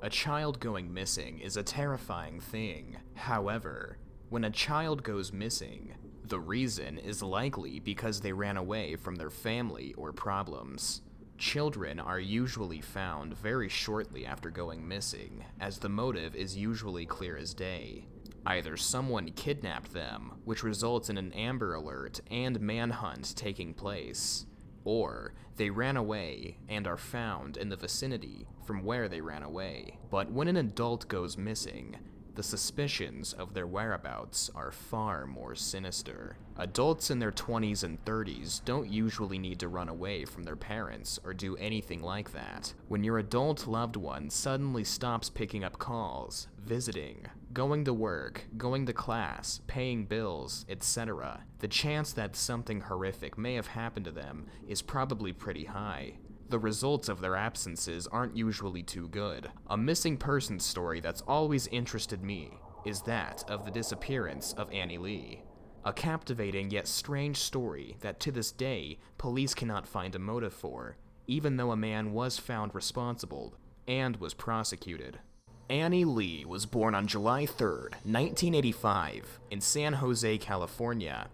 A child going missing is a terrifying thing. However, when a child goes missing, the reason is likely because they ran away from their family or problems. Children are usually found very shortly after going missing, as the motive is usually clear as day. Either someone kidnapped them, which results in an Amber Alert and manhunt taking place, or they ran away and are found in the vicinity from where they ran away. But when an adult goes missing, the suspicions of their whereabouts are far more sinister. Adults in their 20s and 30s don't usually need to run away from their parents or do anything like that. When your adult loved one suddenly stops picking up calls, visiting, going to work, going to class, paying bills, etc., the chance that something horrific may have happened to them is probably pretty high. The results of their absences aren't usually too good. A missing person story that's always interested me is that of the disappearance of Annie Lee. A captivating yet strange story that to this day police cannot find a motive for, even though a man was found responsible and was prosecuted. Annie Lee was born on July 3rd, 1985, in San Jose, California,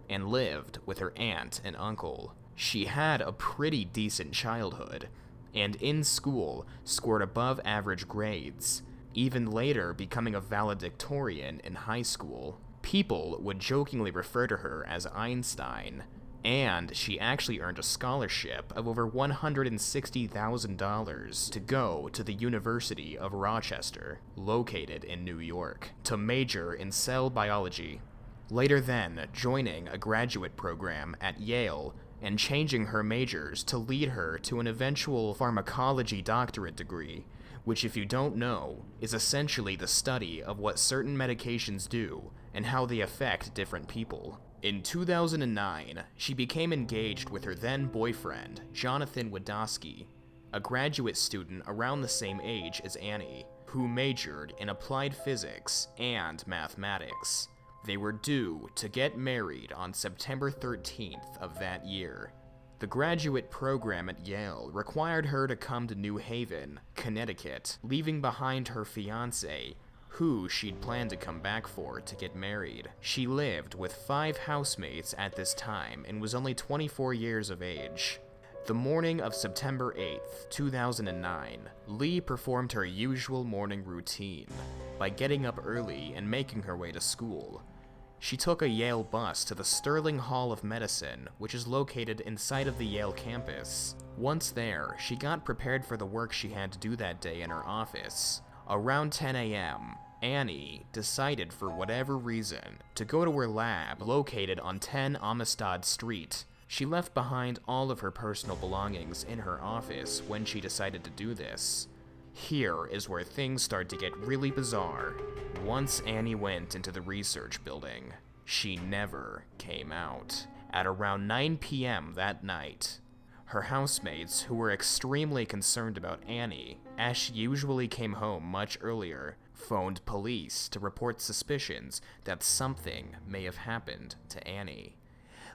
and lived with her aunt and uncle. She had a pretty decent childhood, and in school scored above average grades, even later becoming a valedictorian in high school. People would jokingly refer to her as Einstein, and she actually earned a scholarship of over $160,000 to go to the University of Rochester, located in New York, to major in cell biology. Later then, joining a graduate program at Yale and changing her majors to lead her to an eventual pharmacology doctorate degree, which, if you don't know, is essentially the study of what certain medications do and how they affect different people. In 2009, she became engaged with her then boyfriend, Jonathan Wadowski, a graduate student around the same age as Annie, who majored in applied physics and mathematics. They were due to get married on September 13th of that year. The graduate program at Yale required her to come to New Haven, Connecticut, leaving behind her fiancé, who she'd planned to come back for to get married. She lived with 5 housemates at this time and was only 24 years of age. The morning of September 8th, 2009, Lee performed her usual morning routine by getting up early and making her way to school. She took a Yale bus to the Sterling Hall of Medicine, which is located inside of the Yale campus. Once there, she got prepared for the work she had to do that day in her office. Around 10 a.m., Annie decided for whatever reason to go to her lab located on 10 Amistad Street. She left behind all of her personal belongings in her office when she decided to do this. Here is where things start to get really bizarre. Once Annie went into the research building, she never came out. At around 9 p.m. that night, her housemates, who were extremely concerned about Annie, as she usually came home much earlier, phoned police to report suspicions that something may have happened to Annie.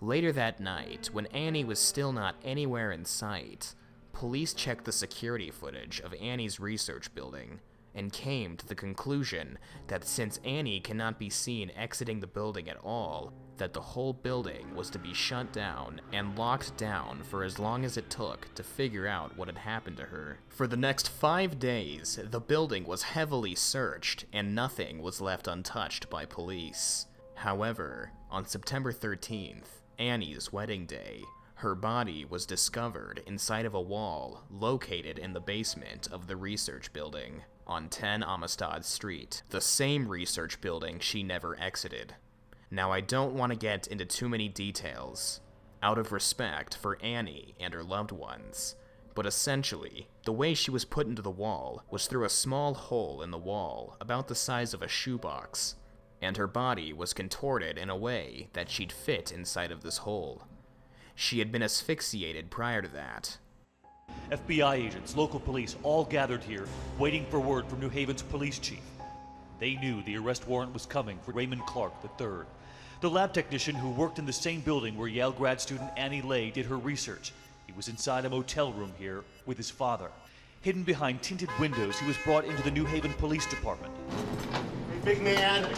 Later that night, when Annie was still not anywhere in sight, police checked the security footage of Annie's research building and came to the conclusion that since Annie cannot be seen exiting the building at all, that the whole building was to be shut down and locked down for as long as it took to figure out what had happened to her. For the next 5 days, the building was heavily searched and nothing was left untouched by police. However, on September 13th, Annie's wedding day, her body was discovered inside of a wall located in the basement of the research building on 10 Amistad Street, the same research building she never exited. Now, I don't want to get into too many details, out of respect for Annie and her loved ones, but essentially, the way she was put into the wall was through a small hole in the wall about the size of a shoebox, and her body was contorted in a way that she'd fit inside of this hole. She had been asphyxiated prior to that. FBI agents, local police, all gathered here, waiting for word from New Haven's police chief. They knew the arrest warrant was coming for Raymond Clark III, the lab technician who worked in the same building where Yale grad student Annie Lee did her research. He was inside a motel room here with his father. Hidden behind tinted windows, he was brought into the New Haven Police Department. Hey, big man.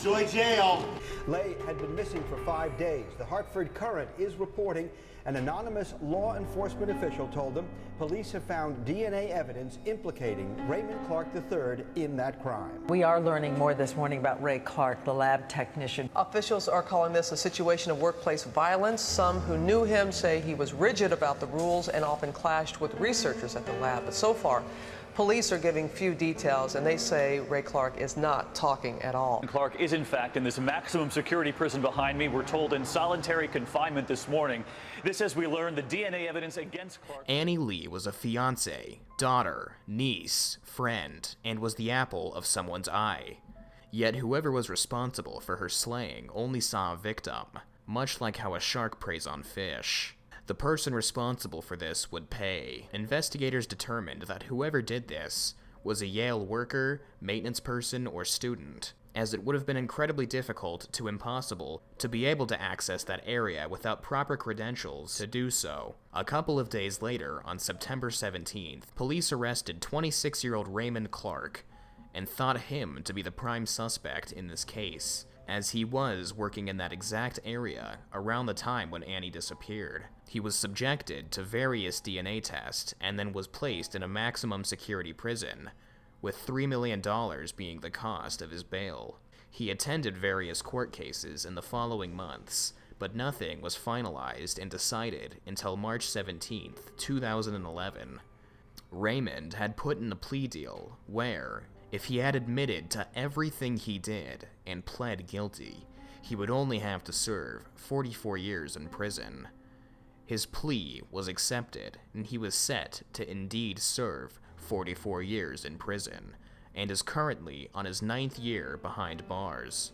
Joy jail. Lay had been missing for 5 days. The Hartford Courant is reporting an anonymous law enforcement official told them police have found DNA evidence implicating Raymond Clark III in that crime. We are learning more this morning about Ray Clark, the lab technician. Officials are calling this a situation of workplace violence. Some who knew him say he was rigid about the rules and often clashed with researchers at the lab. But so far, police are giving few details, and they say Ray Clark is not talking at all. Clark is, in fact, in this maximum security prison behind me. We're told in solitary confinement this morning. This as we learn the DNA evidence against Clark. Annie Lee was a fiancée, daughter, niece, friend, and was the apple of someone's eye. Yet whoever was responsible for her slaying only saw a victim, much like how a shark preys on fish. The person responsible for this would pay. Investigators determined that whoever did this was a Yale worker, maintenance person, or student, as it would have been incredibly difficult to impossible to be able to access that area without proper credentials to do so. A couple of days later, on September 17th, police arrested 26-year-old Raymond Clark and thought him to be the prime suspect in this case, as he was working in that exact area around the time when Annie disappeared. He was subjected to various DNA tests and then was placed in a maximum security prison, with $3 million being the cost of his bail. He attended various court cases in the following months, but nothing was finalized and decided until March 17, 2011. Raymond had put in a plea deal where, if he had admitted to everything he did and pled guilty, he would only have to serve 44 years in prison. His plea was accepted, and he was set to indeed serve 44 years in prison, and is currently on his 9th year behind bars.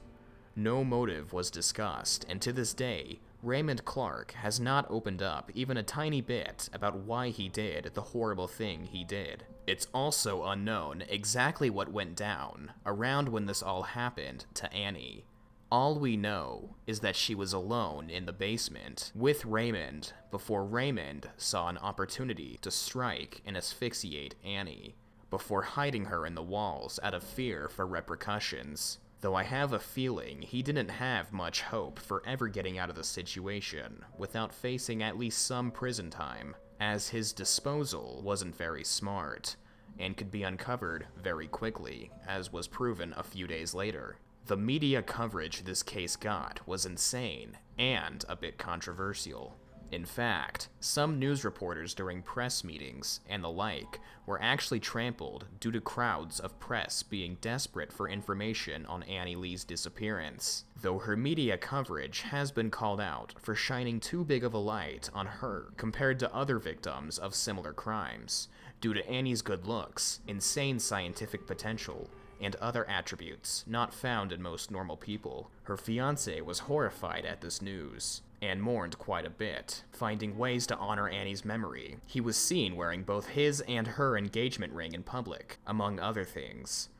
No motive was discussed, and to this day, Raymond Clark has not opened up even a tiny bit about why he did the horrible thing he did. It's also unknown exactly what went down around when this all happened to Annie. All we know is that she was alone in the basement with Raymond before Raymond saw an opportunity to strike and asphyxiate Annie, before hiding her in the walls out of fear for repercussions. Though I have a feeling he didn't have much hope for ever getting out of the situation without facing at least some prison time, as his disposal wasn't very smart and could be uncovered very quickly, as was proven a few days later. The media coverage this case got was insane and a bit controversial. In fact, some news reporters during press meetings and the like were actually trampled due to crowds of press being desperate for information on Annie Lee's disappearance, though her media coverage has been called out for shining too big of a light on her compared to other victims of similar crimes, due to Annie's good looks, insane scientific potential, and other attributes not found in most normal people. Her fiancé was horrified at this news, and mourned quite a bit, finding ways to honor Annie's memory. He was seen wearing both his and her engagement ring in public, among other things.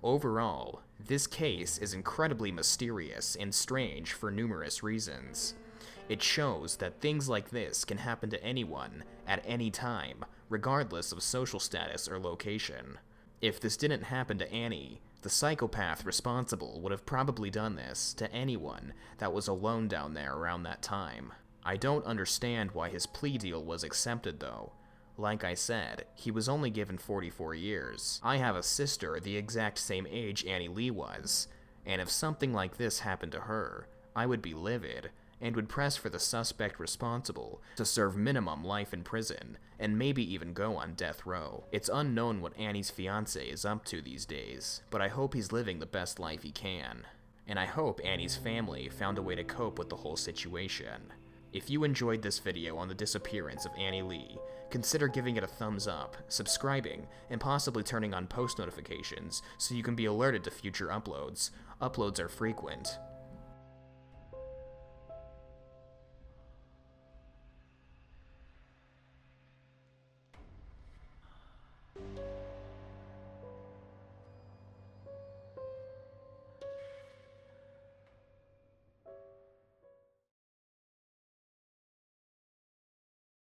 Overall, this case is incredibly mysterious and strange for numerous reasons. It shows that things like this can happen to anyone, at any time, regardless of social status or location. If this didn't happen to Annie, the psychopath responsible would have probably done this to anyone that was alone down there around that time. I don't understand why his plea deal was accepted though. Like I said, he was only given 44 years. I have a sister the exact same age Annie Lee was, and if something like this happened to her, I would be livid, and would press for the suspect responsible to serve minimum life in prison, and maybe even go on death row. It's unknown what Annie's fiancé is up to these days, but I hope he's living the best life he can. And I hope Annie's family found a way to cope with the whole situation. If you enjoyed this video on the disappearance of Annie Lee, consider giving it a thumbs up, subscribing, and possibly turning on post notifications so you can be alerted to future uploads. Uploads are frequent.